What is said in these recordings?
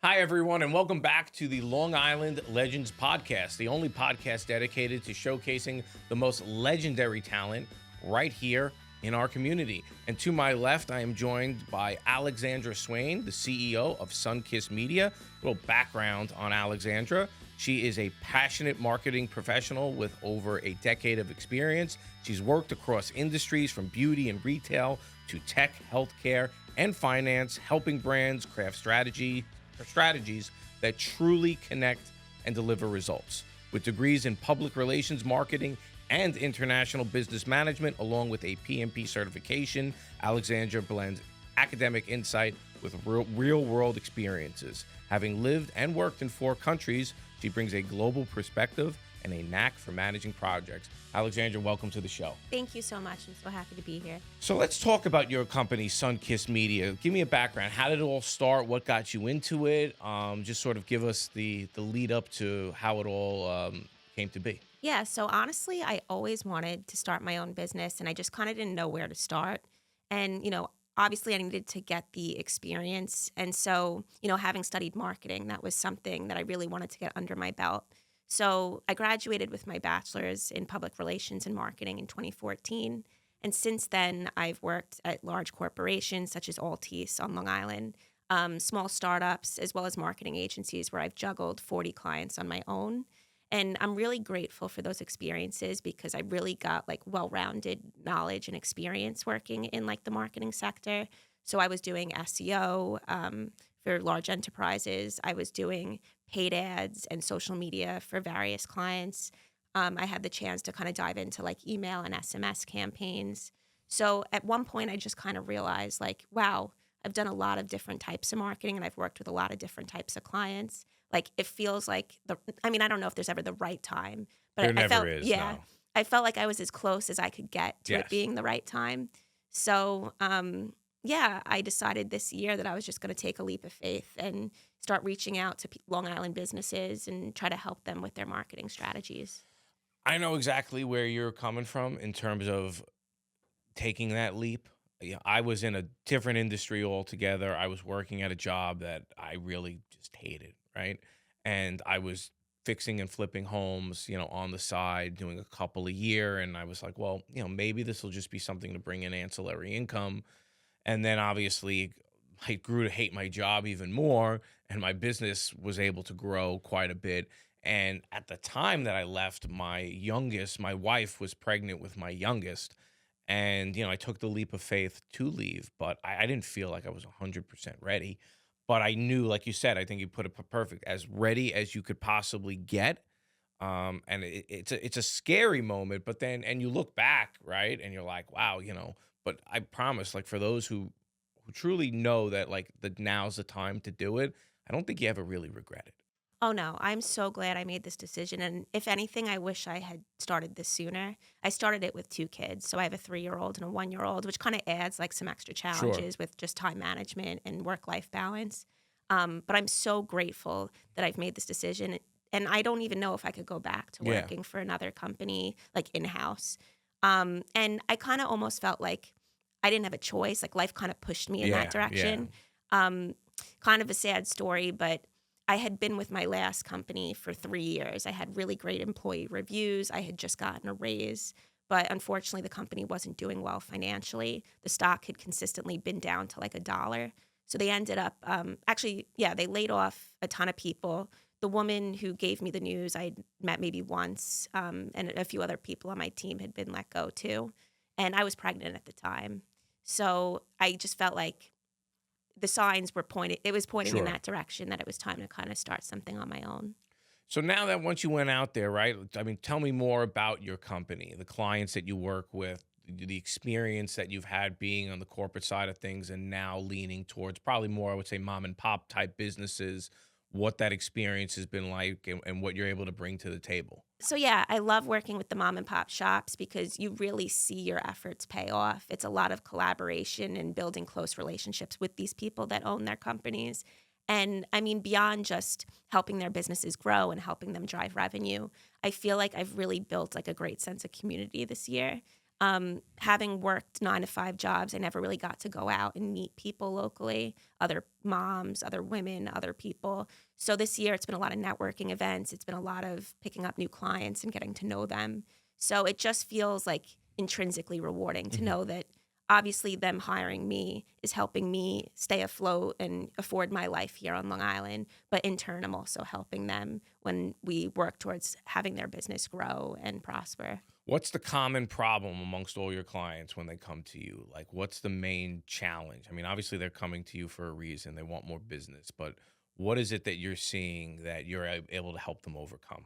Hi, everyone, and welcome back to the Long Island Legends podcast, the only podcast dedicated to showcasing the most legendary talent right here in our community. And to my left, I am joined by Alexandra Swayne, the CEO of Sunkist Media. A little background on Alexandra. She is a passionate marketing professional with over a decade of experience. She's worked across industries from beauty and retail to tech, healthcare, and finance, helping brands craft strategies that truly connect and deliver results. With degrees in public relations marketing and international business management, along with a PMP certification, Alexandra blends academic insight with real-world experiences. Having lived and worked in 4 countries, she brings a global perspective and a knack for managing projects. Alexandra, welcome to the show. Thank you so much. I'm so happy to be here. So let's talk about your company, Sunkist Media. Give me a background. How did it all start? What got you into it? Just sort of give us the lead up to how it all came to be. Yeah, so honestly, I always wanted to start my own business and I just kind of didn't know where to start. And, obviously I needed to get the experience. And so, having studied marketing, that was something that I really wanted to get under my belt. So I graduated with my bachelor's in public relations and marketing in 2014. And since then, I've worked at large corporations such as Altice on Long Island, small startups, as well as marketing agencies where I've juggled 40 clients on my own. And I'm really grateful for those experiences because I really got well-rounded knowledge and experience working in the marketing sector. So I was doing SEO for large enterprises. I was doing paid ads and social media for various clients. I had the chance to kind of dive into email and SMS campaigns. So at one point, I just kind of realized wow, I've done a lot of different types of marketing and I've worked with a lot of different types of clients. It feels like I don't know if there's ever the right time, but There I never felt, is, yeah, no. I felt like I was as close as I could get to Yes. it being the right time. So, yeah, I decided this year that I was just going to take a leap of faith and start reaching out to Long Island businesses and try to help them with their marketing strategies. I know exactly where you're coming from in terms of taking that leap. Yeah, I was in a different industry altogether. I was working at a job that I really just hated, right? And I was fixing and flipping homes, on the side, doing a couple a year. And I was like, well, maybe this will just be something to bring in ancillary income. And then obviously I grew to hate my job even more, and my business was able to grow quite a bit. And at the time that I left, my wife was pregnant with my youngest. And, I took the leap of faith to leave, but I didn't feel like I was 100% ready. But I knew, like you said, I think you put it perfect, as ready as you could possibly get. And it's a scary moment, but then, and you look back, right? And you're like, wow, but I promise, for those who truly know that the now's the time to do it, I don't think you ever really regret it. Oh, no, I'm so glad I made this decision. And if anything, I wish I had started this sooner. I started it with 2 kids. So I have a 3-year-old and a 1-year-old, which kind of adds some extra Sure. challenges with just time management and work-life balance. But I'm so grateful that I've made this decision. And I don't even know if I could go back to Yeah. working for another company, in-house. And I kind of almost felt like I didn't have a choice. Life kind of pushed me in Yeah. that direction. Kind of a sad story, but I had been with my last company for 3 years. I had really great employee reviews. I had just gotten a raise, but unfortunately the company wasn't doing well financially. The stock had consistently been down to a dollar. So they ended up, they laid off a ton of people. The woman who gave me the news, I had met maybe once, and a few other people on my team had been let go too. And I was pregnant at the time. So I just felt like the signs were pointing, it was pointing in Sure. that direction that it was time to kind of start something on my own. So now that once you went out there, right? I mean, tell me more about your company, the clients that you work with, the experience that you've had being on the corporate side of things and now leaning towards probably more, I would say, mom and pop type businesses, what that experience has been like and what you're able to bring to the table. So yeah, I love working with the mom and pop shops because you really see your efforts pay off. It's a lot of collaboration and building close relationships with these people that own their companies. And I mean, beyond just helping their businesses grow and helping them drive revenue, I feel like I've really built a great sense of community this year. Having worked 9 to 5 jobs, I never really got to go out and meet people locally, other moms, other women, other people. So this year, it's been a lot of networking events. It's been a lot of picking up new clients and getting to know them. So it just feels like intrinsically rewarding to Mhm. know that obviously them hiring me is helping me stay afloat and afford my life here on Long Island. But in turn, I'm also helping them when we work towards having their business grow and prosper. What's the common problem amongst all your clients when they come to you? Like, what's the main challenge? I mean, obviously, they're coming to you for a reason. They want more business, but what is it that you're seeing that you're able to help them overcome?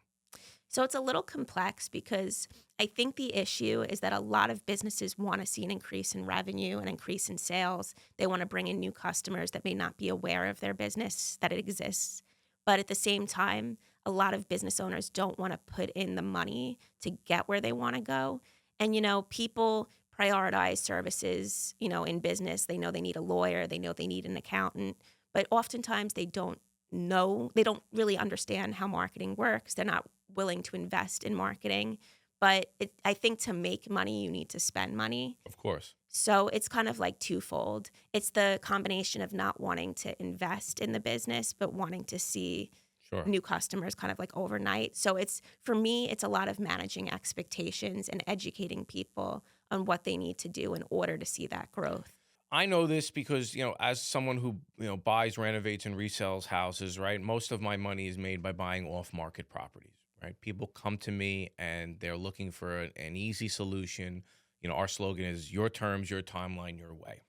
So it's a little complex because I think the issue is that a lot of businesses want to see an increase in revenue, an increase in sales. They want to bring in new customers that may not be aware of their business, that it exists. But at the same time, a lot of business owners don't want to put in the money to get where they want to go. And, people prioritize services, in business. They know they need a lawyer, they know they need an accountant, but oftentimes they don't really understand how marketing works. They're not willing to invest in marketing. But I think to make money, you need to spend money. Of course. So it's kind of like twofold. It's the combination of not wanting to invest in the business, but wanting to see Sure. new customers kind of like overnight. So for me, it's a lot of managing expectations and educating people on what they need to do in order to see that growth. I know this because, as someone who, buys, renovates, and resells houses, right? Most of my money is made by buying off market properties, right? People come to me and they're looking for an easy solution. Our slogan is your terms, your timeline, your way.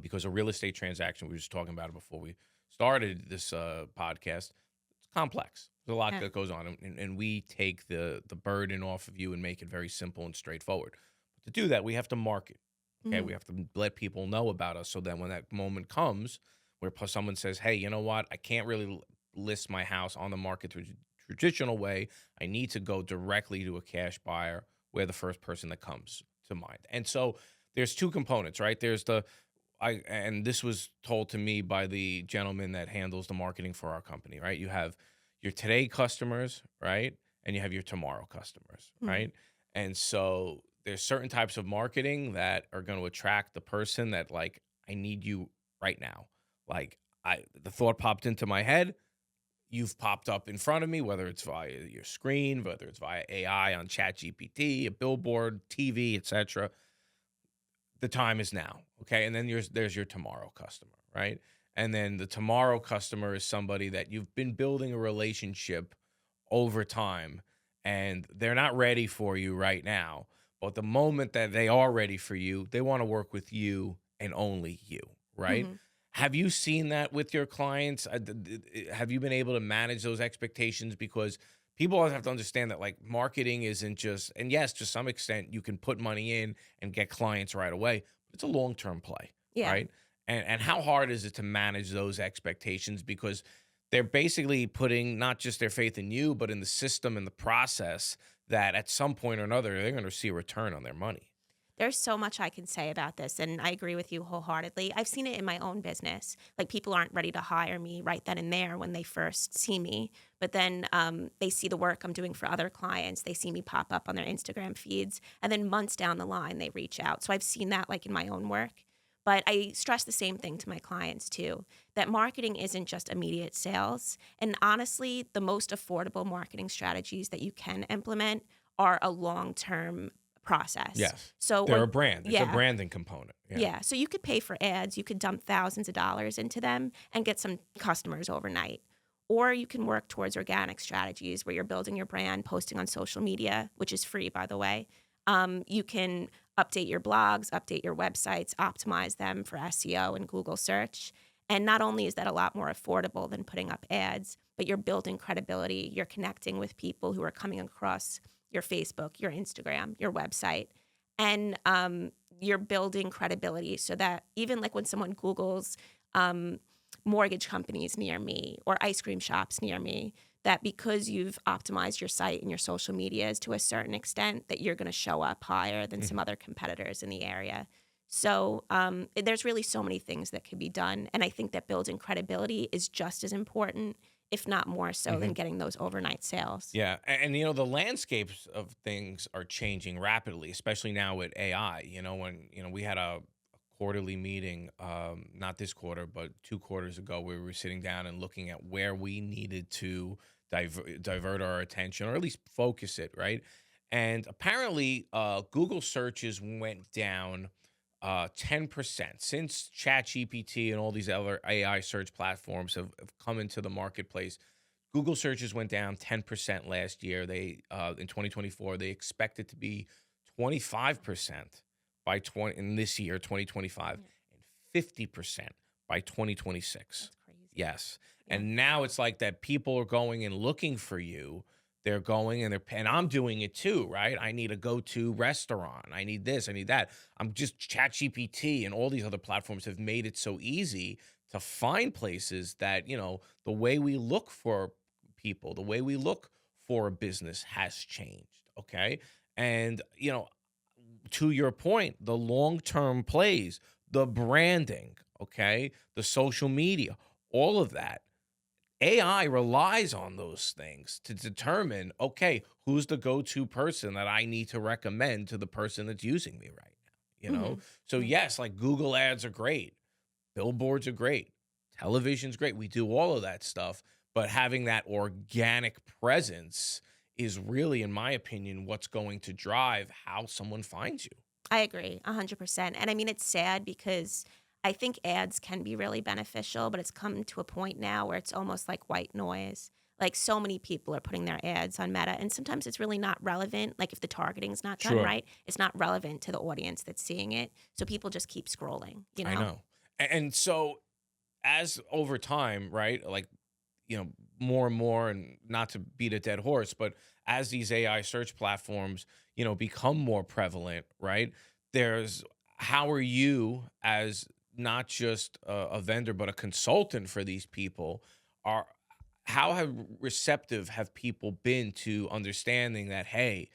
Because a real estate transaction, we were just talking about it before we started this podcast, it's complex. There's a lot Yeah. that goes on, and we take the burden off of you and make it very simple and straightforward. But to do that, we have to market. Okay, we Mhm. have to let people know about us so that when that moment comes where someone says, "Hey, you know what? I can't really list my house on the market through the traditional way. I need to go directly to a cash buyer." We're the first person that comes to mind. And so there's two components, right? There's the I and this was told to me by the gentleman that handles the marketing for our company, right? You have your today customers, right? And you have your tomorrow customers, Mhm. right? And so there's certain types of marketing that are going to attract the person that like I need you right now. Like the thought popped into my head, you've popped up in front of me, whether it's via your screen, whether it's via AI on Chat GPT, a billboard, TV, etc. The time is now. Okay. And then there's your tomorrow customer, right? And then the tomorrow customer is somebody that you've been building a relationship over time and they're not ready for you right now. But the moment that they are ready for you, they want to work with you and only you, right? Mhm. Have you seen that with your clients? Have you been able to manage those expectations? Because people always have to understand that like marketing isn't just, and yes, to some extent, you can put money in and get clients right away, but it's a long term play, Yeah. right? And how hard is it to manage those expectations because they're basically putting not just their faith in you, but in the system and the process that at some point or another they're going to see a return on their money. There's so much I can say about this, and I agree with you wholeheartedly. I've seen it in my own business. Like people aren't ready to hire me right then and there when they first see me, but then they see the work I'm doing for other clients. They see me pop up on their Instagram feeds, and then months down the line, they reach out. So I've seen that like in my own work. But I stress the same thing to my clients too, that marketing isn't just immediate sales. And honestly, the most affordable marketing strategies that you can implement are a long term process. Yes. So, They're a brand. It's a yeah, branding component. Yeah. yeah. So you could pay for ads, you could dump thousands of dollars into them and get some customers overnight. Or you can work towards organic strategies where you're building your brand, posting on social media, which is free, by the way. You can update your blogs, update your websites, optimize them for SEO and Google search. And not only is that a lot more affordable than putting up ads, but you're building credibility. You're connecting with people who are coming across your Facebook, your Instagram, your website. And you're building credibility so that even like when someone Googles um, mortgage companies near me or ice cream shops near me, that because you've optimized your site and your social medias to a certain extent, that you're going to show up higher than some Mhm. other competitors in the area. So there's really so many things that could be done. And I think that building credibility is just as important if not more so Hmm. than getting those overnight sales. Yeah, the landscapes of things are changing rapidly, especially now with AI. When we had a quarterly meeting, not this quarter, but 2 quarters ago, where we were sitting down and looking at where we needed to divert our attention, or at least focus it, right? And apparently, Google searches went down 10% since ChatGPT and all these other AI search platforms have come into the marketplace. Google searches went down 10% last year. They in 2024, they expect it to be 25% by 20 in this year, 2025, Yeah, and 50% by 2026. that's crazy. Yes. Yeah. And now it's like that people are going and looking for you. They're going and and I'm doing it too, right? I need a go-to restaurant. I need this, I need that. I'm just ChatGPT and all these other platforms have made it so easy to find places that, the way we look for people, the way we look for a business has changed. Okay. And, to your point, the long term plays, the branding, okay, the social media, all of that. AI relies on those things to determine, okay, who's the go to person that I need to recommend to the person that's using me right now, you know? Hmm. So, Yeah. yes, like Google ads are great, billboards are great, television's great. We do all of that stuff, but having that organic presence is really, in my opinion, what's going to drive how someone finds you. I agree 100%. And I mean, it's sad because I think ads can be really beneficial, but it's come to a point now where it's almost like white noise. Like so many people are putting their ads on Meta, and sometimes it's really not relevant. Like if the targeting's not done Sure. right, it's not relevant to the audience that's seeing it. So people just keep scrolling, you I know? know. And so, as over time, right? Like, you know, more and more, and not to beat a dead horse, but as these AI search platforms, become more prevalent, right? There's how are you, as not just a vendor but a consultant for these people, are how have receptive have people been to understanding that, hey,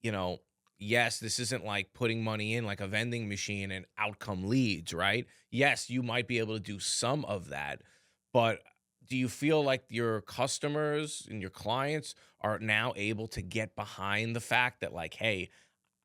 you know, yes, this isn't like putting money in like a vending machine and outcome leads, right? Yes, you might be able to do some of that, but do you feel like your customers and your clients are now able to get behind the fact that, like, hey,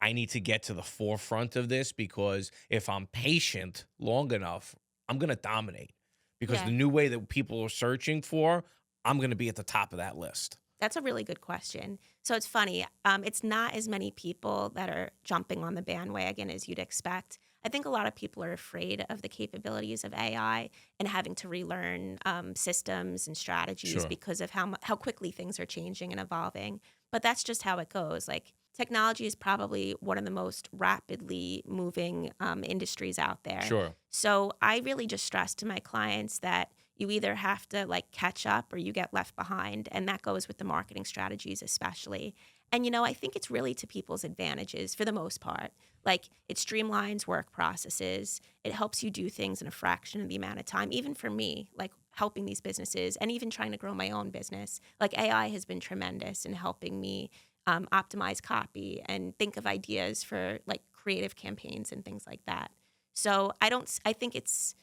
I need to get to the forefront of this because if I'm patient long enough, I'm going to dominate because the Yeah. new way that people are searching for, I'm going to be at the top of that list. That's a really good question. So it's funny. It's not as many people that are jumping on the bandwagon as you'd expect. I think a lot of people are afraid of the capabilities of AI and having to relearn systems and strategies Sure. because of how quickly things are changing and evolving. But that's just how it goes. Like technology is probably one of the most rapidly moving industries out there. Sure. So I really just stress to my clients that you either have to like catch up or you get left behind. And that goes with the marketing strategies, especially. And, I think it's really to people's advantages for the most part. Like it streamlines work processes, it helps you do things in a fraction of the amount of time. Even for me, like helping these businesses and even trying to grow my own business, like AI has been tremendous in helping me optimize copy and think of ideas for like creative campaigns and things like that. So I don't, I think it's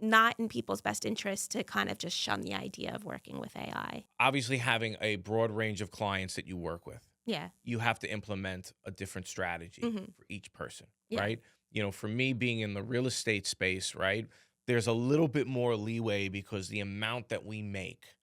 not in people's best interest to kind of just shun the idea of working with AI. Obviously, having a broad range of clients that you work with, Yeah. you have to implement a different strategy Hmm. for each person, Yeah. right? For me being in the real estate space, right, there's a little bit more leeway because the amount that we make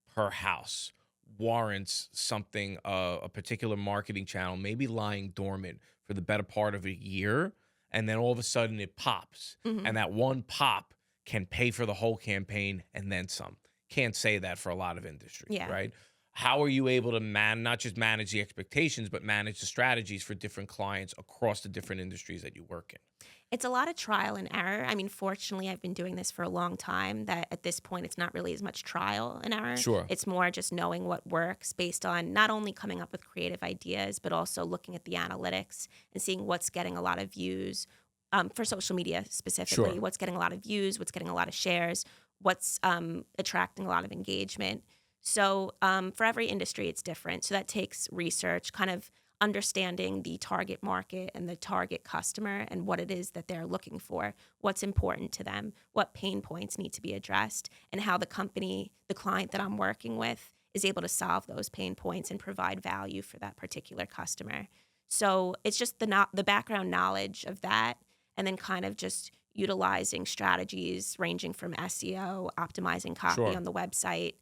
per house warrants something, a particular marketing channel maybe lying dormant for the better part of a year, and then all of a sudden it pops, Hmm. and that one pop can pay for the whole campaign and then some. Can't say that for a lot of industries, Yeah. right? How are you able to not just manage the expectations, but manage the strategies for different clients across the different industries that you work in? It's a lot of trial and error. I mean, fortunately, I've been doing this for a long time that at this point, it's not really as much trial and error. Sure. It's more just knowing what works based on not only coming up with creative ideas, but also looking at the analytics and seeing what's getting a lot of views for social media specifically, Sure. what's getting a lot of views, what's getting a lot of shares, what's attracting a lot of engagement. So for every industry, it's different. So that takes research, kind of understanding the target market and the target customer and what it is that they're looking for, what's important to them, what pain points need to be addressed, and how the company, the client that I'm working with, is able to solve those pain points and provide value for that particular customer. So it's just the background knowledge of that, and then kind of just utilizing strategies ranging from SEO, optimizing copy Sure. on the website,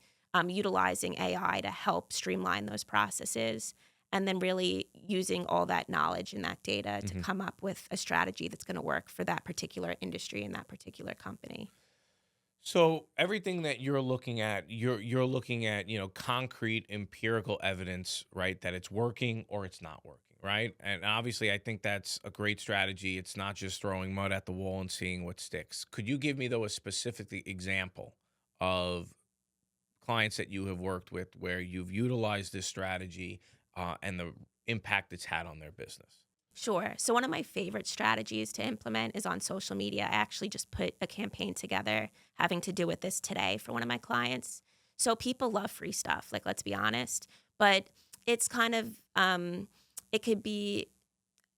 utilizing AI to help streamline those processes, and then really using all that knowledge and that data to Mhm. come up with a strategy that's going to work for that particular industry and that particular company. So everything that you're looking at, concrete empirical evidence, right, that it's working or it's not working, right? And obviously I think that's a great strategy. It's not just throwing mud at the wall and seeing what sticks. Could you give me though a specific example of clients that you have worked with where you've utilized this strategy and the impact it's had on their business? Sure. So one of my favorite strategies to implement is on social media. I actually just put a campaign together having to do with this today for one of my clients. So people love free stuff, like let's be honest, but it's kind of it could be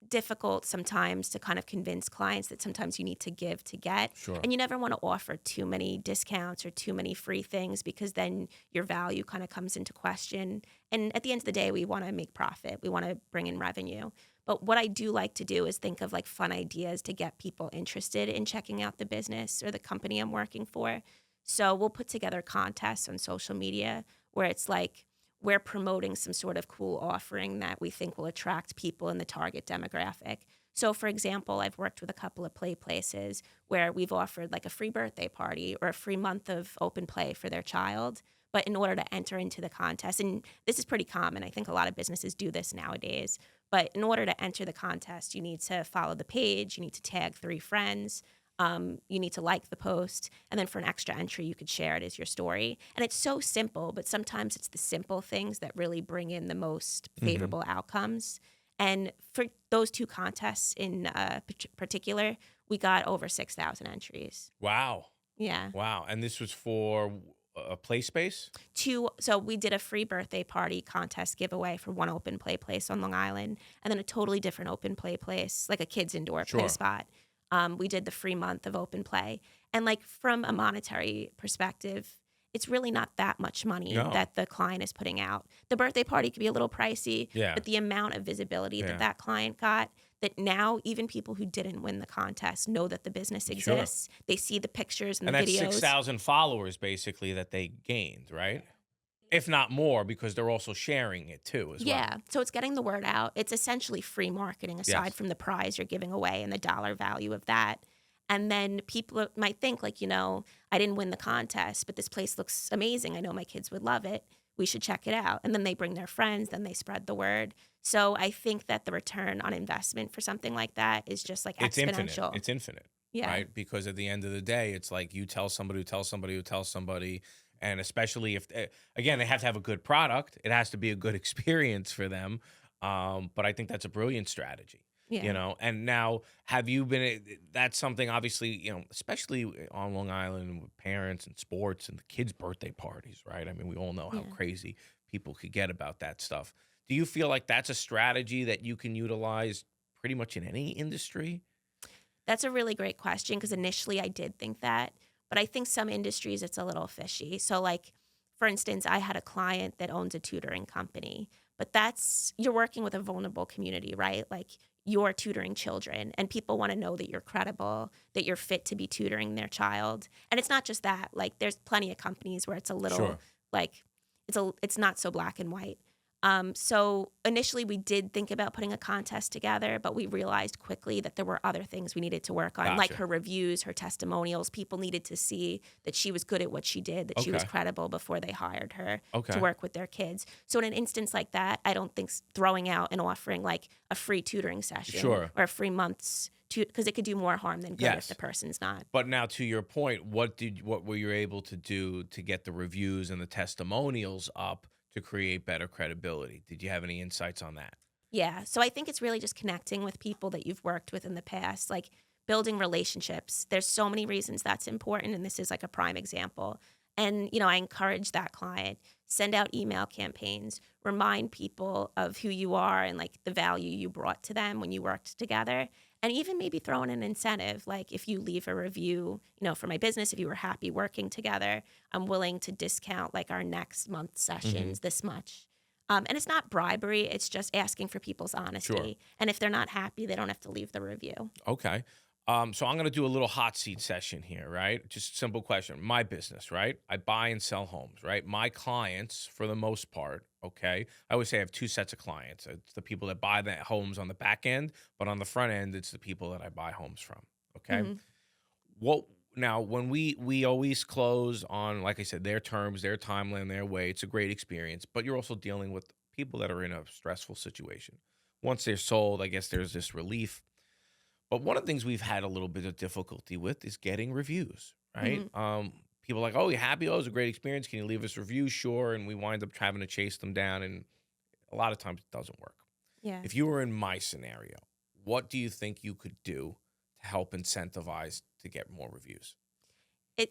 difficult sometimes to kind of convince clients that sometimes you need to give to get. Sure. And you never want to offer too many discounts or too many free things because then your value kind of comes into question. And at the end of the day, we want to make profit, we want to bring in revenue. But what I do like to do is think of like fun ideas to get people interested in checking out the business or the company I'm working for. So we'll put together contests on social media where it's like, we're promoting some sort of cool offering that we think will attract people in the target demographic. So, for example, I've worked with a couple of play places where we've offered like a free birthday party or a free month of open play for their child. But in order to enter into the contest, and this is pretty common, I think a lot of businesses do this nowadays. But in order to enter the contest, you need to follow the page, you need to tag 3 friends, you need to like the post, and then for an extra entry, you could share it as your story. And it's so simple, but sometimes it's the simple things that really bring in the most Hmm. favorable outcomes. And for those 2 contests in particular, we got over 6,000 entries. Wow. Yeah. Wow. And this was for a play space? So we did a free birthday party contest giveaway for one open play place on Long Island, and then a totally different open play place, like a kids indoor play Sure. spot. We did the free month of open play, and like from a monetary perspective, it's really not that much money No. that the client is putting out. The birthday party could be a little pricey, Yeah. but the amount of visibility that Yeah. that client got, that now even people who didn't win the contest know that the business Sure. exists. They see the pictures and And the that's videos. 6,000 followers basically that they gained, right? If not more, because they're also sharing it too as well. Yeah, so it's getting the word out. It's essentially free marketing aside Yes. from the prize you're giving away and the dollar value of that. And then people might think like, I didn't win the contest, but this place looks amazing. I know my kids would love it. We should check it out. And then they bring their friends, then they spread the word. So I think that the return on investment for something like that is just like It's infinite. exponential. It's infinite, Yeah. right? Because at the end of the day, it's like you tell somebody who tells somebody who tells somebody, and especially if again, they have to have a good product. It has to be a good experience for them. But I think that's a brilliant strategy. Yeah. And now have you been that's something obviously, especially on Long Island with parents and sports and the kids' birthday parties, right? I mean, we all know how Yeah. crazy people could get about that stuff. Do you feel like that's a strategy that you can utilize pretty much in any industry? That's a really great question because initially I did think that, but I think some industries it's a little fishy. So, like, for instance, I had a client that owns a tutoring company, but you're working with a vulnerable community, right? Like, you're tutoring children, and people want to know that you're credible, that you're fit to be tutoring their child. And it's not just that. Like, there's plenty of companies where it's a little Sure. like it's not so black and white. So initially, we did think about putting a contest together, but we realized quickly that there were other things we needed to work on, like Gotcha. her reviews, her testimonials. People needed to see that she was good at what she did, that she was Okay. credible before they hired her to Okay. work with their kids. So in an instance like that, I don't think throwing out and offering like a free tutoring session Sure. or a free month's because it could do more harm than good if the Yes. person's not. But now to your point, what were you able to do to get the reviews and the testimonials up to create better credibility? Did you have any insights on that? Yeah. So I think it's really just connecting with people that you've worked with in the past, like building relationships. There's so many reasons that's important. And this is like a prime example. And, I encourage that client, send out email campaigns, remind people of who you are and like the value you brought to them when you worked together. And even maybe throw in an incentive, like if you leave a review, for my business, if you were happy working together, I'm willing to discount like our next month Hmm. sessions this much. And it's not bribery, it's just asking for people's Sure. honesty. And if they're not happy, they don't have to leave the review. Okay. So I'm going to do a little hot seat session here, right? Just simple question. My business, right? I buy and sell homes, right? My clients, for the most part, okay. I always say I have two sets of clients. It's the people that buy the homes on the back end, but on the front end, it's the people that I buy homes from. Okay. Mhm. What now? When we always close on, like I said, their terms, their timeline, their way. It's a great experience, but you're also dealing with people that are in a stressful situation. Once they're sold, I guess there's this relief, but one of the things we've had a little bit of difficulty with is getting reviews, right? Mhm. People are like, "Oh, you happy? Oh, it was a great experience. Can you leave us a review?" Sure. And we wind up having to chase them down, and a lot of times it doesn't work. Yeah. If you were in my scenario, what do you think you could do to help incentivize to get more reviews?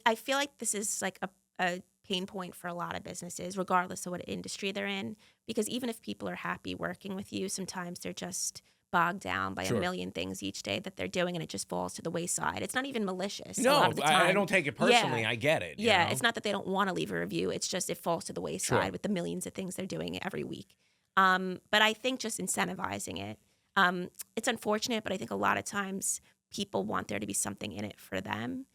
I feel like this is like a pain point for a lot of businesses, regardless of what industry they're in. Because even if people are happy working with you, sometimes they're just bogged down by a Sure. million things each day that they're doing and it just falls to the wayside. It's not even malicious a lot No, of the I time. don't take it Yeah. personally. I get it. Yeah. It's not that they don't want to leave a review. It's just it falls to the Sure. wayside with the millions of things they're doing every week. But I think just incentivizing it. It's unfortunate, but I think a lot of times people want there to be something in it for them.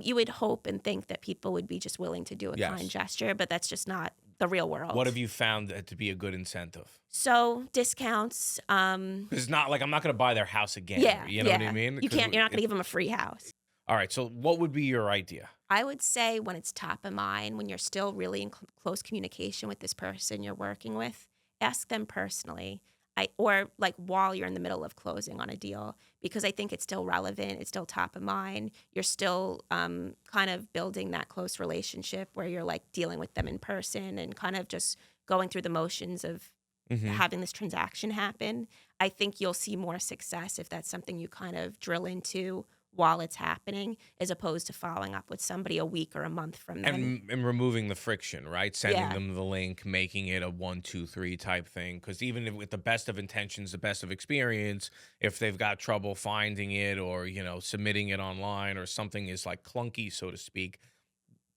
You would hope and think that people would be just willing to do a kind Yes. gesture, but that's just not the real What world. have you found that to be a good incentive? So discounts, 'Cause it's not like I'm not going to buy their house again. yeah, You know what I yeah. mean? You Because can't. You're not going to give them a free house. all right. So what would be your idea? I would say when it's top of mind, when you're still really in close communication with this person you're working with, ask them personally. Or like while you're in the middle of closing on a deal, because I think it's still relevant, it's still top of mind. You're still kind of building that close relationship where you're like dealing with them in person and kind of just going through the motions of Hmm. having this transaction happen. I think you'll see more success if that's something you kind of drill into while it's happening, as opposed to following up with somebody a week or a month from then. And removing the friction, right? Sending Yeah. them the link, making it a 1, 2, 3 type thing. Because even if, with the best of intentions, the best of experience, if they've got trouble finding it or submitting it online or something is like clunky, so to speak,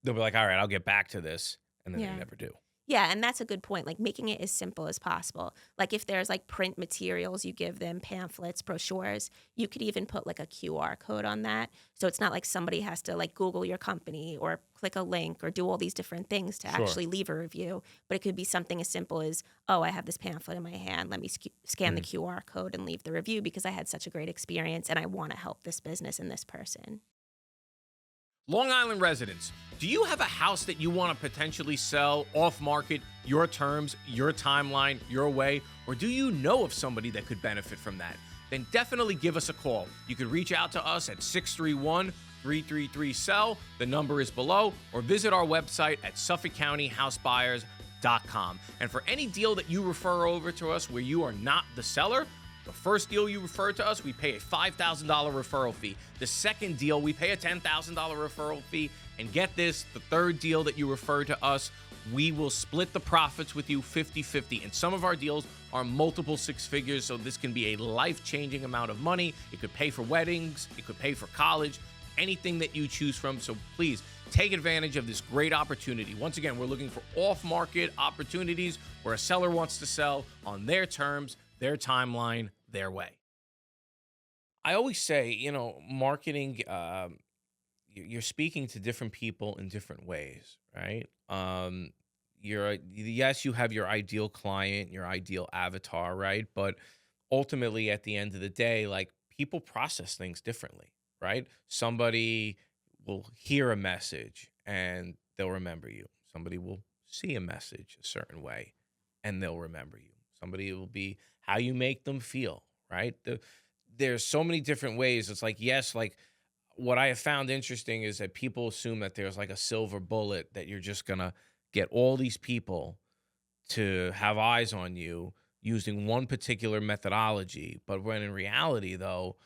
they'll be like, "All right, I'll get back to this," and then they Yeah. never do. Yeah, and that's a good point, like, making it as simple as possible. Like, if there's, like, print materials you give them, pamphlets, brochures, you could even put, like, a QR code on that, so it's not like somebody has to, like, Google your company or click a link or do all these different things to Sure. actually leave a review, but it could be something as simple as, "Oh, I have this pamphlet in my hand, let me scan the Mhm. QR code and leave the review because I had such a great experience and I wanna help this business and this person." Long Island residents, do you have a house that you want to potentially sell off market, your terms, your timeline, your way? Or do you know of somebody that could benefit from that? Then definitely give us a call. You can reach out to us at 631-333-SELL. The number is below, or visit our website at SuffolkCountyHouseBuyers.com. And for any deal that you refer over to us where you are not the seller, the first deal you refer to us, we pay a $5,000 referral fee. The second deal, we pay a $10,000 referral fee. And get this, the third deal that you refer to us, we will split the profits with you 50-50. And some of our deals are multiple six figures, so this can be a life-changing amount of money. It could pay for weddings, it could pay for college, anything that you choose from. So please take advantage of this great opportunity. Once again, we're looking for off-market opportunities where a seller wants to sell on their terms, their timeline, their way. I always say, marketing, you're speaking to different people in different ways, right? Yes, you have your ideal client, your ideal avatar, right? But ultimately, at the end of the day, like people process things differently, right? Somebody will hear a message and they'll remember you. Somebody will see a message a certain way and they'll remember you. Somebody will be how you make them feel, right? There's so many different ways. It's like, yes, like what I have found interesting is that people assume that there's like a silver bullet that you're just gonna get all these people to have eyes on you using one particular methodology. But when in reality, though,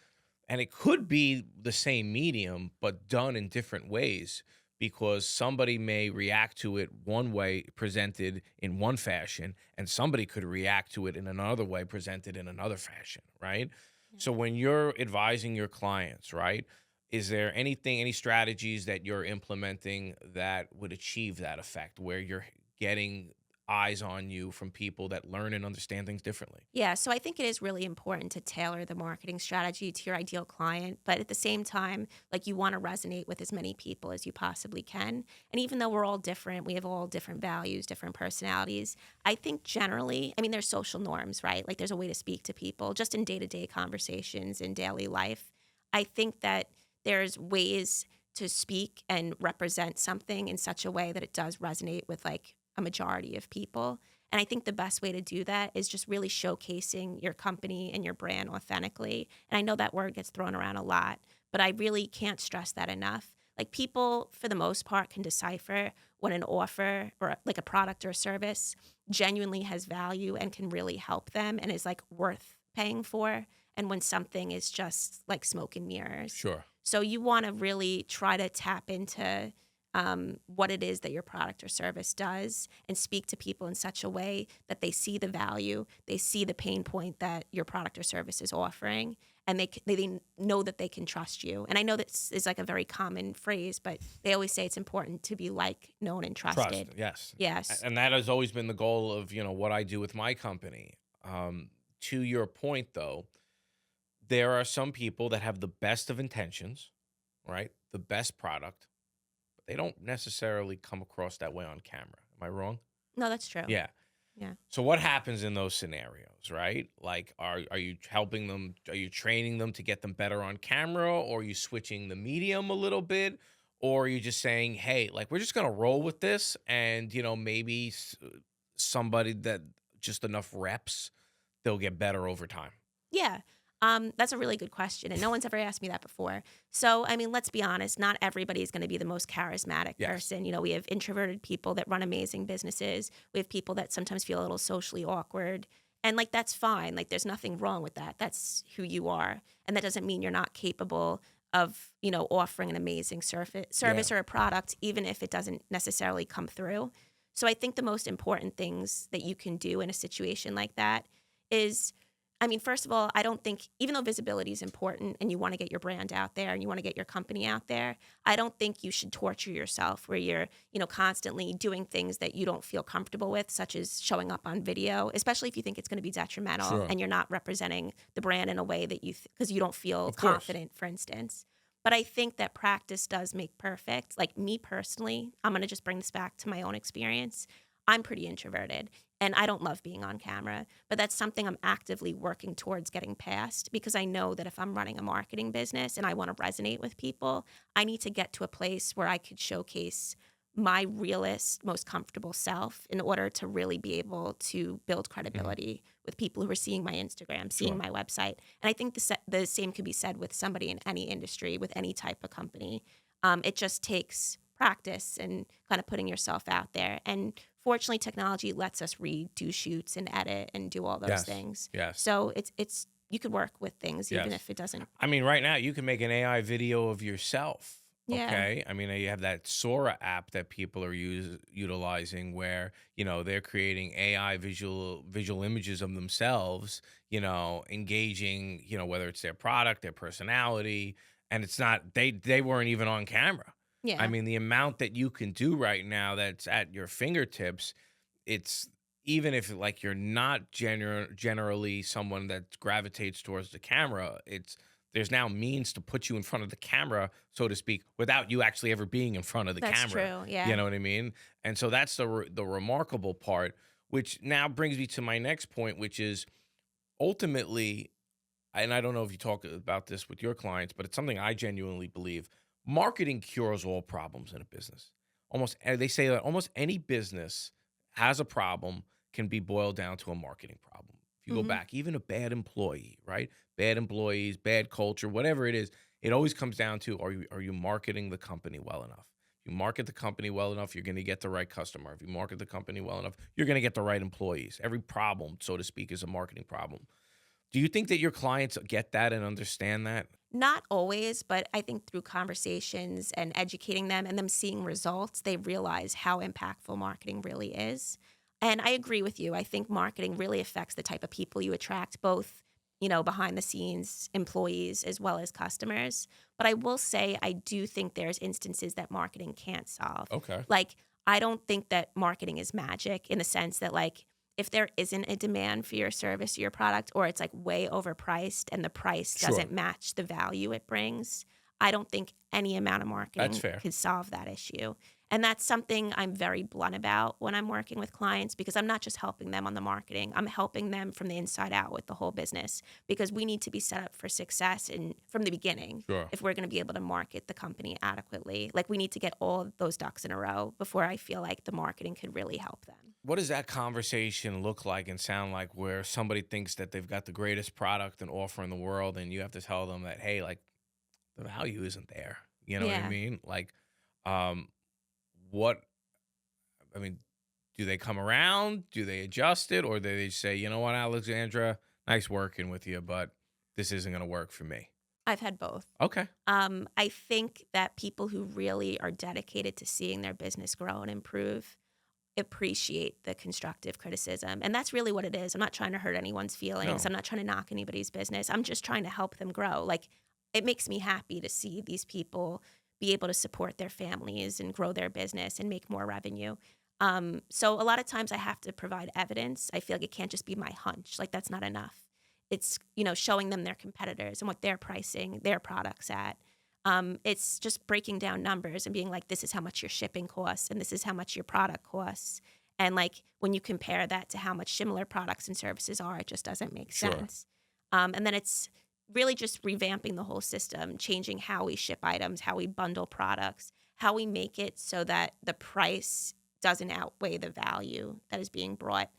and it could be the same medium, but done in different ways. because somebody may react to it one way presented in one fashion, and somebody could react to it in another way presented in another fashion, right? Yeah. So when you're advising your clients, right, is there anything, any strategies that you're implementing that would achieve that effect where you're getting eyes on you from people that learn and understand things differently? Yeah, so I think it is really important to tailor the marketing strategy to your ideal client, but at the same time, like you want to resonate with as many people as you possibly can. And even though we're all different, we have all different values, different personalities. I think generally, I mean, there's social norms, right? Like there's a way to speak to people just in day-to-day conversations in daily life. I think that there's ways to speak and represent something in such a way that it does resonate with like a majority of people. And I think the best way to do that is just really showcasing your company and your brand authentically. And I know that word gets thrown around a lot, but I really can't stress that enough. Like people, for the most part, can decipher when an offer or like a product or a service genuinely has value and can really help them and is like worth paying for. And when something is just like smoke and mirrors. Sure. So you want to really try to tap into what it is that your product or service does and speak to people in such a way that they see the value, they see the pain point that your product or service is offering, and they know that they can trust you. And I know this is like a very common phrase, but they always say it's important to be like, known, and Trust, trusted. yes. Yes. And that has always been the goal of, what I do with my company. To your point though, there are some people that have the best of intentions, right? The best product, but they don't necessarily come across that way on camera. Am I wrong? No, that's true. Yeah. Yeah. So what happens in those scenarios, right? Like, are you helping them? Are you training them to get them better on camera, or are you switching the medium a little bit, or are you just saying, hey, like we're just gonna roll with this, and maybe somebody that just enough reps, they'll get better over time. Yeah. That's a really good question, and no one's ever asked me that before. So, I mean, let's be honest, not everybody is going to be the most charismatic Yes, person. You know, we have introverted people that run amazing businesses. We have people that sometimes feel a little socially awkward, and like that's fine. Like there's nothing wrong with that. That's who you are, and that doesn't mean you're not capable of, offering an amazing yeah, service or a product, even if it doesn't necessarily come through. So, I think the most important things that you can do in a situation like that is I mean, first of all, I don't think, even though visibility is important and you want to get your brand out there and you want to get your company out there, I don't think you should torture yourself where you're, constantly doing things that you don't feel comfortable with, such as showing up on video, especially if you think it's going to be detrimental sure, and you're not representing the brand in a way that because you don't feel of course, confident, for instance. But I think that practice does make perfect. Like me personally, I'm going to just bring this back to my own experience. I'm pretty introverted and I don't love being on camera, but that's something I'm actively working towards getting past because I know that if I'm running a marketing business and I want to resonate with people, I need to get to a place where I could showcase my realest, most comfortable self in order to really be able to build hmm, credibility with people who are seeing my Instagram, seeing sure, my website. And I think the same could be said with somebody in any industry, with any type of company. It just takes practice and kind of putting yourself out there. And fortunately, technology lets us do shoots and edit and do all those yes, things. yes, So it's you could work with things even yes. if it doesn't. I mean, right now you can make an AI video of yourself. Yeah, Okay. I mean, you have that Sora app that people are utilizing where, they're creating AI visual images of themselves, engaging, whether it's their product, their personality, and it's not they weren't even on camera. I yeah, mean, the amount that you can do right now that's at your fingertips, it's even if like you're not generally someone that gravitates towards the camera, it's there's now means to put you in front of the camera, so to speak, without you actually ever being in front of the that's camera. true. You Yeah. know what I mean? And so that's the remarkable part, which now brings me to my next point, which is ultimately, and I don't know if you talk about this with your clients, but it's something I genuinely believe. Marketing cures all problems in a business. They say that almost any business has a problem can be boiled down to a marketing problem. If you go Hmm. back, even a bad employee, right? Bad employees, bad culture, whatever it is, it always comes down to are you marketing the company well enough? If you market the company well enough, you're going to get the right customer. If you market the company well enough, you're going to get the right employees. Every problem, so to speak, is a marketing problem. Do you think that your clients get that and understand that? Not always, but I think through conversations and educating them and them seeing results, they realize how impactful marketing really is. And I agree with you. I think marketing really affects the type of people you attract, both, behind the scenes employees as well as customers. But I will say I do think there's instances that marketing can't solve. Okay. Like, I don't think that marketing is magic in the sense that, like, if there isn't a demand for your service or your product, or it's like way overpriced and the price Sure. doesn't match the value it brings, I don't think any amount of That's marketing fair. could solve that issue. And that's something I'm very blunt about when I'm working with clients, because I'm not just helping them on the marketing, I'm helping them from the inside out with the whole business, because we need to be set up for success and from the beginning Sure. if we're going to be able to market the company adequately. Like, we need to get all of those ducks in a row before I feel like the marketing could really help them. What does that conversation look like and sound like where somebody thinks that they've got the greatest product and offer in the world and you have to tell them that, hey, like the value isn't there. You know what I Yeah. mean? Like, um, what I mean, do they come around? Do they adjust it? Or do they say, you know what, Alexandra, nice working with you, but this isn't gonna work for me? I've had both. Okay. I think that people who really are dedicated to seeing their business grow and improve appreciate the constructive criticism. And that's really what it is. I'm not trying to hurt anyone's feelings. No. I'm not trying to knock anybody's business. I'm just trying to help them grow. Like, it makes me happy to see these people be able to support their families and grow their business and make more revenue. So a lot of times I have to provide evidence. I feel like it can't just be my hunch. Like, that's not enough. It's, showing them their competitors and what they're pricing their products at. It's just breaking down numbers and being like, this is how much your shipping costs and this is how much your product costs. And like, when you compare that to how much similar products and services are, it just doesn't make Sure. sense. And then it's really just revamping the whole system, changing how we ship items, how we bundle products, how we make it so that the price doesn't outweigh the value that is being brought.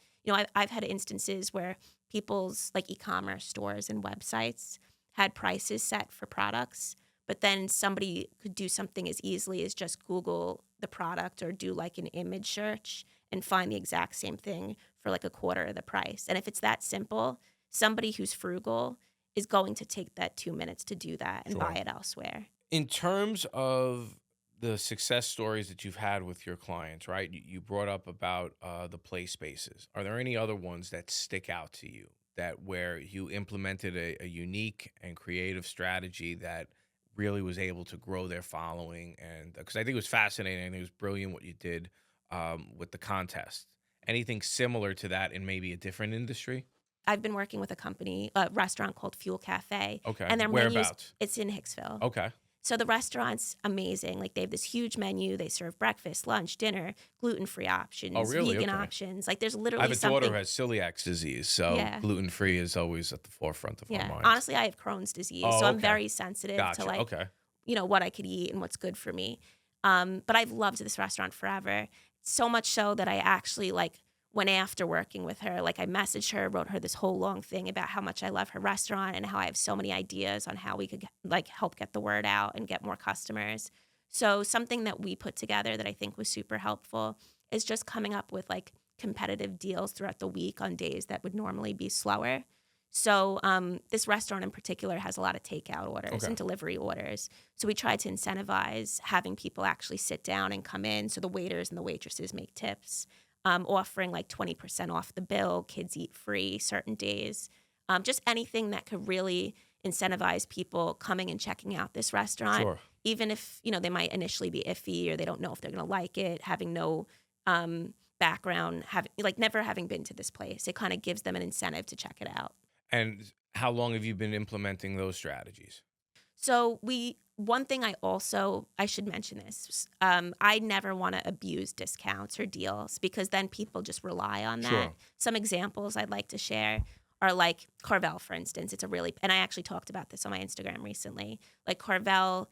I've had instances where people's like e-commerce stores and websites had prices set for products, but then somebody could do something as easily as just Google the product or do like an image search and find the exact same thing for like a quarter of the price. And if it's that simple, somebody who's frugal is going to take that 2 minutes to do that and buy Sure. it elsewhere. In terms of the success stories that you've had with your clients, right? You brought up about the play spaces. Are there any other ones that stick out to you that where you implemented a unique and creative strategy that really was able to grow their following? And because I think it was fascinating and it was brilliant what you did with the contest. Anything similar to that in maybe a different industry? I've been working with a restaurant called Fuel Cafe, Okay. and their menus, Whereabouts? it's in Hicksville. Okay. So the restaurant's amazing. Like, they have this huge menu. They serve breakfast, lunch, dinner, gluten-free Oh, options, really? vegan Okay. options. Like, there's I have literally a daughter who something. has celiac disease, so Yeah. gluten free is always at the forefront of our Yeah. minds. Honestly, I have Crohn's disease, so Oh, I'm okay. very sensitive to, Gotcha. like, Okay. what I could eat and what's good for me. But I've loved this restaurant forever. So much so that I actually, like, went after working with her. Like, I messaged her, wrote her this whole long thing about how much I love her restaurant and how I have so many ideas on how we could like help get the word out and get more customers. So something that we put together that I think was super helpful is just coming up with like competitive deals throughout the week on days that would normally be slower. So this restaurant in particular has a lot of takeout orders Okay. and delivery orders. So we tried to incentivize having people actually sit down and come in, so the waiters and the waitresses make tips, offering like 20% off the bill, kids eat free certain days, just anything that could really incentivize people coming and checking out this restaurant, Sure. even if, they might initially be iffy or they don't know if they're going to like it, having no background, having like never having been to this place. It kind of gives them an incentive to check it out. And how long have you been implementing those strategies? So one thing I should mention this. I never want to abuse discounts or deals because then people just rely on that. Sure. Some examples I'd like to share are like Carvel, for instance. And I actually talked about this on my Instagram recently. Like Carvel,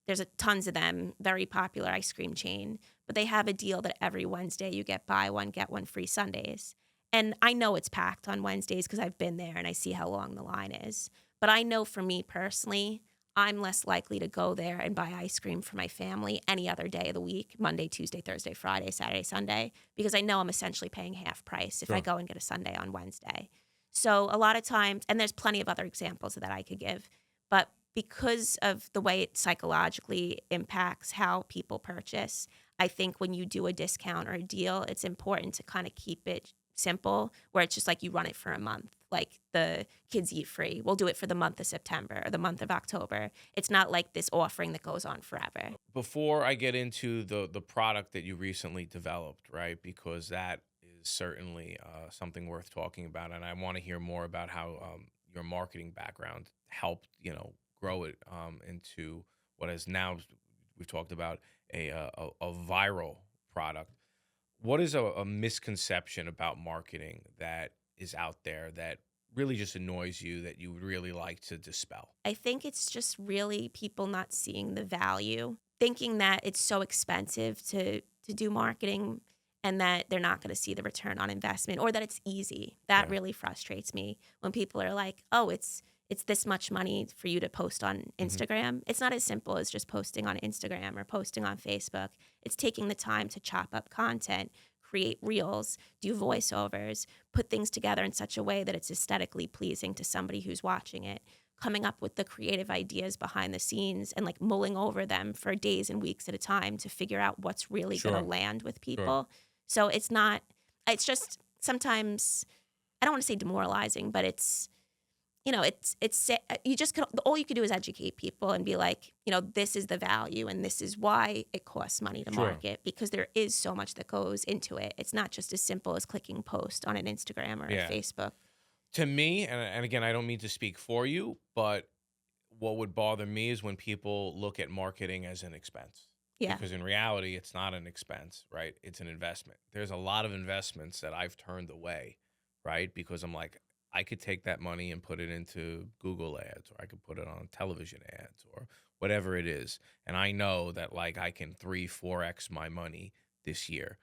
there's tons of them, very popular ice cream chain, but they have a deal that every Wednesday you get buy one, get one free Sundays. And I know it's packed on Wednesdays because I've been there and I see how long the line is. But I know for me personally, I'm less likely to go there and buy ice cream for my family any other day of the week, Monday, Tuesday, Thursday, Friday, Saturday, Sunday, because I know I'm essentially paying half price if I Sure. go and get a Sunday on Wednesday. So a lot of times, and there's plenty of other examples that I could give, but because of the way it psychologically impacts how people purchase, I think when you do a discount or a deal, it's important to kind of keep it simple, where it's just like you run it for a month. Like the kids eat free. We'll do it for the month of September or the month of October. It's not like this offering that goes on forever. Before I get into the product that you recently developed, right? Because that is certainly something worth talking about, and I want to hear more about how your marketing background helped, grow it into what is now we've talked about a viral product. What is a misconception about marketing that is out there that really just annoys you that you would really like to dispel? I think it's just really people not seeing the value, thinking that it's so expensive to do marketing and that they're not going to see the return on investment or that it's easy. That Yeah. really frustrates me when people are like, "Oh, it's this much money for you to post on Hmm. Instagram." It's not as simple as just posting on Instagram or posting on Facebook. It's taking the time to chop up content, create reels, do voiceovers, put things together in such a way that it's aesthetically pleasing to somebody who's watching it, coming up with the creative ideas behind the scenes and like mulling over them for days and weeks at a time to figure out what's really going to Sure. land with Sure. people. So it's not, it's just sometimes, I don't want to say demoralizing, but you just can, all you can do is educate people and be like, this is the value and this is why it costs money to Sure. market, because there is so much that goes into it. It's not just as simple as clicking post on an Instagram or a Yeah. Facebook. To me, and again, I don't mean to speak for you, but what would bother me is when people look at marketing as an expense. Yeah. Because in reality, it's not an expense, right? It's an investment. There's a lot of investments that I've turned away, right? Because I'm like, I could take that money and put it into Google ads, or I could put it on television ads, or whatever it is. And I know that like I can 3, 4x my money this year.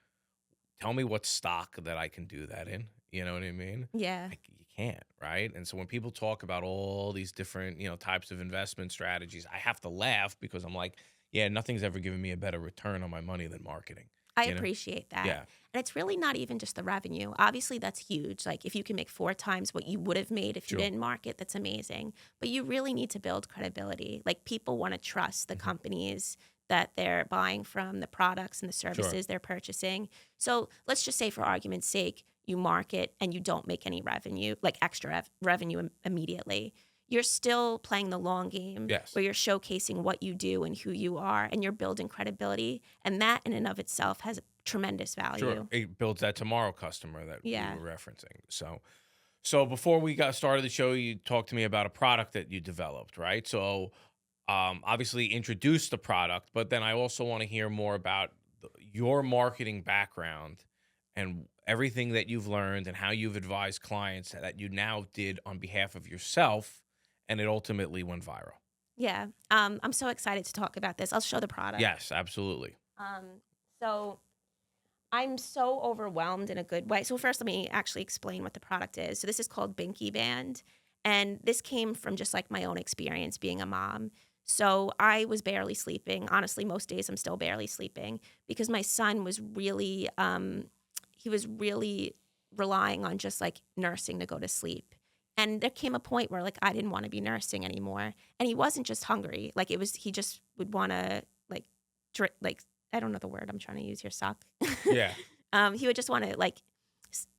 Tell me what stock that I can do that in. You know what I mean? Yeah. Like, you can't, right? And so when people talk about all these different, types of investment strategies, I have to laugh because I'm like, yeah, nothing's ever given me a better return on my money than marketing. I You know? appreciate that. Yeah, And it's really not even just the revenue. Obviously, that's huge. Like, if you can make 4 times what you would have made if you sure. didn't market, that's amazing. But you really need to build credibility. Like, people want to trust the Hmm. companies that they're buying from, the products and the Sure. services they're purchasing. So, let's just say, for argument's sake, you market and you don't make any revenue, like extra revenue immediately. You're still playing the long game Yes. where you're showcasing what you do and who you are, and you're building credibility. And that in and of itself has tremendous Sure. value. It builds that tomorrow customer that we Yeah. were referencing. So before we got started the show, you talked to me about a product that you developed, right? So obviously introduce the product, but then I also want to hear more about your marketing background and everything that you've learned and how you've advised clients that you now did on behalf of yourself, and it ultimately went viral. Yeah. I'm so excited to talk about this. I'll show the product. Yes, absolutely. So I'm so overwhelmed in a good way. So first, let me actually explain what the product is. So this is called Binky Band, and this came from just like my own experience being a mom. So I was barely sleeping. Honestly, most days I'm still barely sleeping because my son was really, he was really relying on just like nursing to go to sleep. And there came a point where like I didn't want to be nursing anymore. And he wasn't just hungry. Like he just would want to like drink, like, I don't know the word I'm trying to use here, suck. Yeah, He would just want to like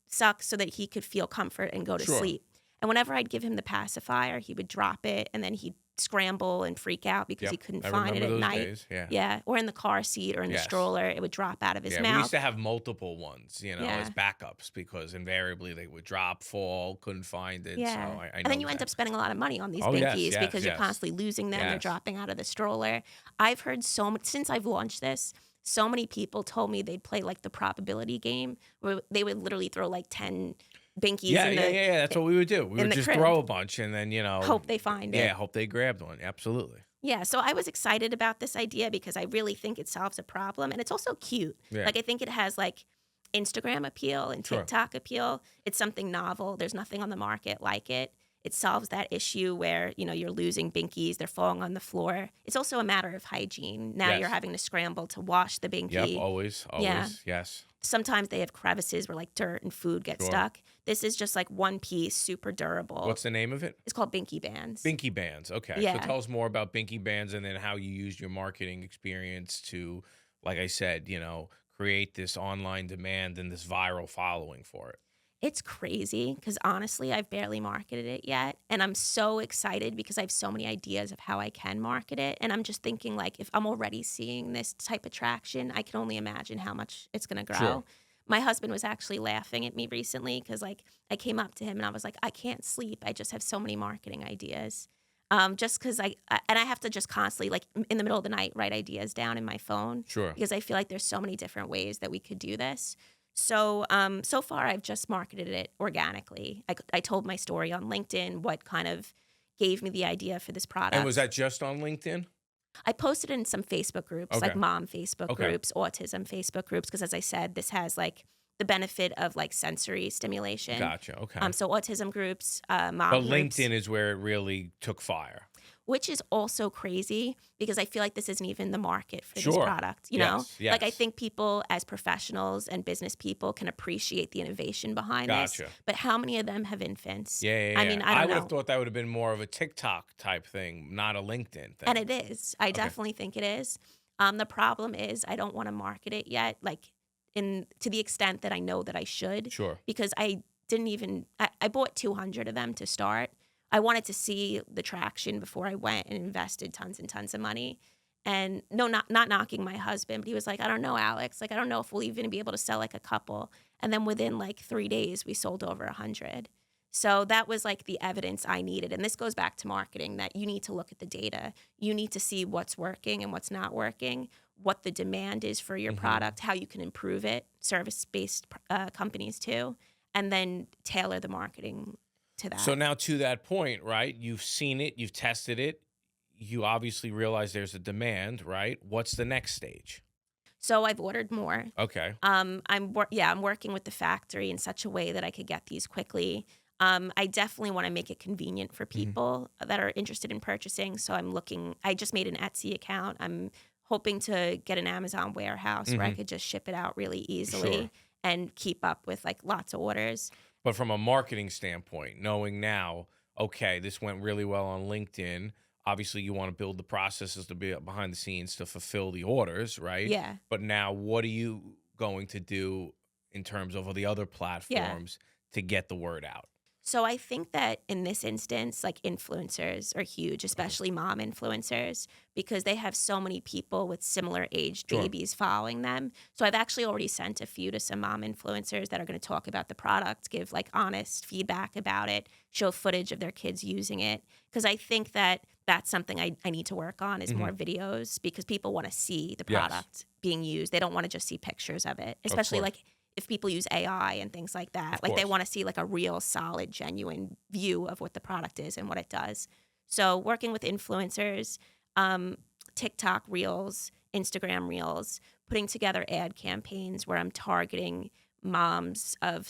suck so that he could feel comfort and go to sure. sleep. And whenever I'd give him the pacifier, he would drop it and then he'd scramble and freak out because he Yep. couldn't I find it remember at those night. days. Yeah. Yeah, or in the car seat or in the Yes. stroller, it would drop out of his Yeah, we used mouth. to have multiple ones, as Yeah. backups because invariably they would drop, fall, couldn't find it. So Yeah. I And then know you end that. up spending a lot of money on these Oh, yes, binkies yes, because you're yes, constantly losing them. They're yes. dropping out of the stroller. I've heard so much since I've launched this. So many people told me they'd play like the probability game where they would literally throw like 10 binkies Yeah, in yeah, yeah, yeah. That's what we would do. We in would the just crib. throw a bunch and then, Hope they find yeah, it. hope they grabbed one. Absolutely. Yeah, so I was excited about this idea because I really think it solves a problem and it's also cute. Yeah. Like I think it has like Instagram appeal and Sure. TikTok appeal. It's something novel. There's nothing on the market like it. It solves that issue where, you're losing binkies, they're falling on the floor. It's also a matter of hygiene. Now you're Yes. having to scramble to wash the Yep. binky. Always, Yeah. always. Yes. sometimes they have crevices where like dirt and food get Sure. stuck. This is just like one piece, super durable. What's the name of it? It's called Binky Bands. Binky Bands. Okay. So Yeah. tell us more about Binky Bands and then how you used your marketing experience to, like I said, create this online demand and this viral following for it. It's crazy because honestly, I've barely marketed it yet. And I'm so excited because I have so many ideas of how I can market it. And I'm just thinking, like, if I'm already seeing this type of traction, I can only imagine how much it's going to grow. Sure. My husband was actually laughing at me recently because, like, I came up to him and I was like, I can't sleep. I just have so many marketing ideas. Just because and I have to just constantly, like, in the middle of the night, write ideas down in my phone Sure. because I feel like there's so many different ways that we could do this. So, so far, I've just marketed it organically. I told my story on LinkedIn, what kind of gave me the idea for this And was product. that just on LinkedIn? I posted in some Facebook groups, Okay. like mom Facebook Okay. groups, autism Facebook groups, because as I said, this has like the benefit of like sensory stimulation. Gotcha. Okay. So autism groups, mom But groups. LinkedIn is where it really took fire. Which is also crazy because I feel like this isn't even the market for this Sure. product, Yes. Like I Yes. think people as professionals and business people can appreciate the innovation behind this, Gotcha. but how many of them have infants? Yeah, yeah, I yeah. mean, I I don't would have know. thought that would have been more of a TikTok type thing, not a LinkedIn And thing. it is. I Okay. definitely think it is. The problem is I don't want to market it yet, like in to the extent that I know that I should, Sure. because I didn't even I bought 200 of them to start. I wanted to see the traction before I went and invested tons and tons of money. And no, not knocking my husband, but he was like, I don't know, Alex. Like, I don't know if we'll even be able to sell like a couple. And then within like 3 days, we sold over 100. So that was like the evidence I needed. And this goes back to marketing, that you need to look at the data. You need to see what's working and what's not working, what the demand is for your Hmm. product, how you can improve it, service-based companies too, and then tailor the marketing to So that. now to that point, right? You've seen it, you've tested it, you obviously realize there's a demand, right? What's the next stage? So I've ordered more. Okay. I'm working with the factory in such a way that I could get these quickly. I definitely want to make it convenient for Hmm. people that are interested in purchasing. So I'm looking. I just made an Etsy account. I'm hoping to get an Amazon warehouse where I Hmm. could just ship it out really Sure. easily and keep up with like lots of orders. But from a marketing standpoint, knowing now, okay, this went really well on LinkedIn. Obviously, you want to build the processes to be behind the scenes to fulfill the orders, right? Yeah, But now, what are you going to do in terms of the other yeah. platforms to get the word out? So I think that in this instance, like influencers are huge, Okay. especially mom influencers, because they have so many people with similar aged Sure. babies following them. So I've actually already sent a few to some mom influencers that are going to talk about the product, give like honest feedback about it, show footage of their kids using it. Because I think that that's something I need to work on is Hmm. more videos because people want to see the Yes, product being used. They don't want to just see pictures of it, of especially course. like if people use AI and things like Of that, like they course. want to see like a real solid, genuine view of what the product is and what it does. So working with influencers, um, TikTok reels, Instagram reels, putting together ad campaigns where I'm targeting moms of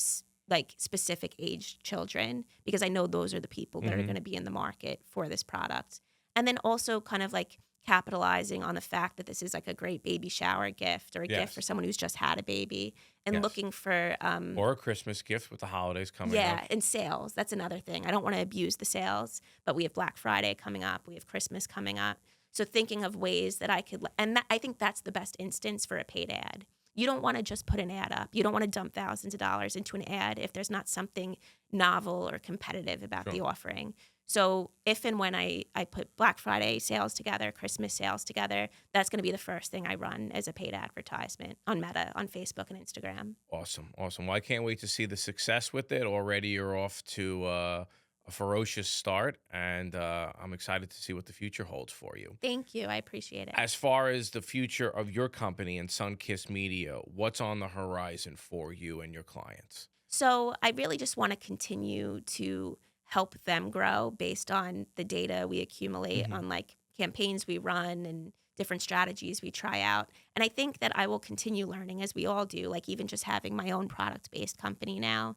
like specific aged children because I know those are the people that are Hmm. going to be in the market for this product. And then also kind of like capitalizing on the fact that this is like a great baby shower gift or a gift for Yes. someone who's just had a baby and Yes. looking for Or a Christmas gift with the holidays coming up. yeah, and sales. That's another thing. I don't want to abuse the sales, but we have Black Friday coming up, we have Christmas coming up. So thinking of ways that I could and I think that's the best instance for a paid ad. You don't want to just put an ad up. You don't want to dump thousands of dollars into an ad if there's not something novel or competitive about the Sure. offering. So if and when I put Black Friday sales together, Christmas sales together, that's going to be the first thing I run as a paid advertisement on Meta, on Facebook and Instagram. Awesome. Awesome. Well, I can't wait to see the success with it. Already you're off to a ferocious start, and I'm excited to see what the future holds for you. Thank you. I appreciate it. As far as the future of your company and Sunkiss Media, what's on the horizon for you and your clients? So I really just want to continue to help them grow based on the data we accumulate Hmm. on like campaigns we run and different strategies we try out. And I think that I will continue learning as we all do, like even just having my own product based company now,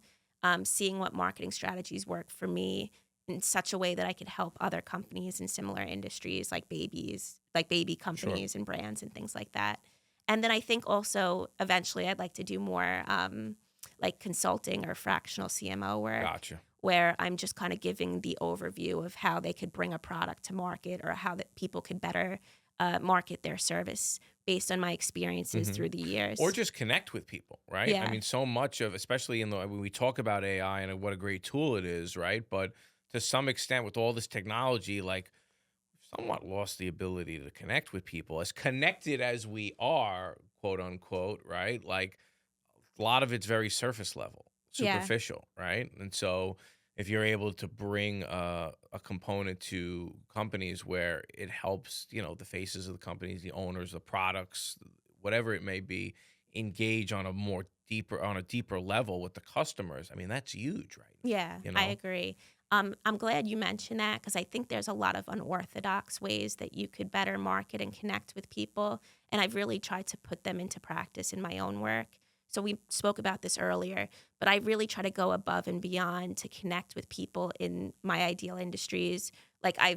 seeing what marketing strategies work for me in such a way that I could help other companies in similar industries like babies, like baby Sure. companies and brands and things like that. And then I think also eventually I'd like to do more like consulting or fractional CMO work Gotcha. where I'm just kind of giving the overview of how they could bring a product to market or how that people could better market their service based on my experiences Hmm. through the Or years. just connect with people, right? I Yeah. mean, so much of, especially in the when we talk about AI and what a great tool it is, right? But to some extent, with all this technology, like somewhat lost the ability to connect with people. As connected as we are, quote unquote, right? Like a lot of it's very surface level, Yeah. superficial, right? And so if you're able to bring a component to companies where it helps, the faces of the companies, the owners, the products, whatever it may be, engage on a deeper level with the customers. I mean, that's huge, right? Yeah, You I know? agree. I'm glad you mentioned that because I think there's a lot of unorthodox ways that you could better market and connect with people. And I've really tried to put them into practice in my own work. So we spoke about this earlier, but I really try to go above and beyond to connect with people in my ideal industries. Like I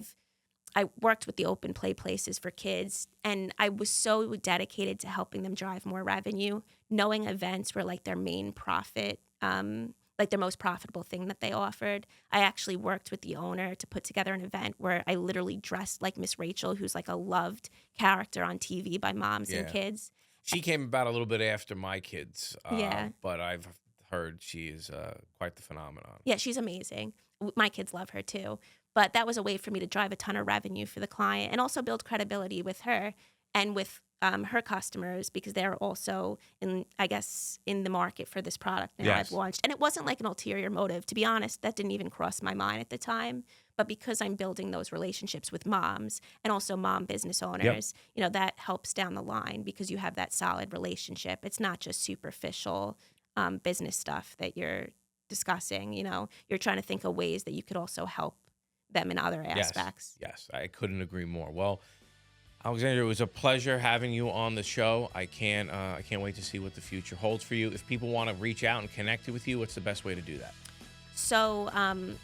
worked with the open play places for kids, and I was so dedicated to helping them drive more revenue, knowing events were like their main profit, like their most profitable thing that they offered. I actually worked with the owner to put together an event where I literally dressed like Miss Rachel, who's like a loved character on TV by moms and Yeah. kids. She came about a little bit after my kids, Yeah. but I've heard she is quite the phenomenon. Yeah, she's amazing. My kids love her too. But that was a way for me to drive a ton of revenue for the client and also build credibility with her and with her customers because they're also in, I guess, in the market for this product now I've Yes. launched. And it wasn't like an ulterior motive. To be honest, that didn't even cross my mind at the time. But because I'm building those relationships with moms and also mom business Yep. owners, that helps down the line because you have that solid relationship. It's not just superficial business stuff that you're discussing. You're trying to think of ways that you could also help them in other Yes. aspects. Yes. I couldn't agree more. Well, Alexandra, it was a pleasure having you on the show. I can't wait to see what the future holds for you. If people want to reach out and connect with you, what's the best way to do that? So,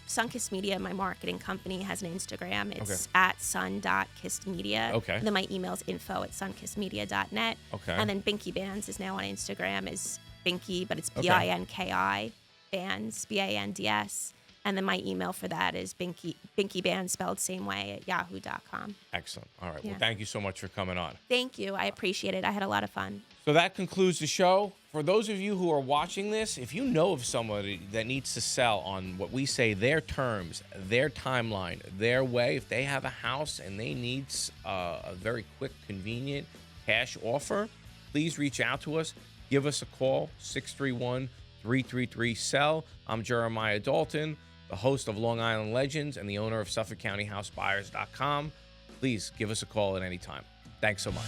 Sunkiss Media, my marketing company, has an Instagram. Okay. It's at sun.kissmedia. Okay. And then my email is info@sunkissmedia.net. Okay. And then Binky Bands is now on Instagram, is Binky, but it's Okay. BINKI, Bands, BANDS. And then my email for that is Binky Bands, spelled same way, at yahoo.com. Excellent. All right. Yeah. Well, thank you so much for coming on. Thank you. I appreciate it. I had a lot of fun. So that concludes the show. For those of you who are watching this, if you know of somebody that needs to sell on what we say their terms, their timeline, their way, if they have a house and they need a very quick, convenient cash offer, please reach out to us. Give us a call, 631-333-SELL. I'm Jeremiah Dalton, the host of Long Island Legends and the owner of SuffolkCountyHouseBuyers.com. Please give us a call at any time. Thanks so much.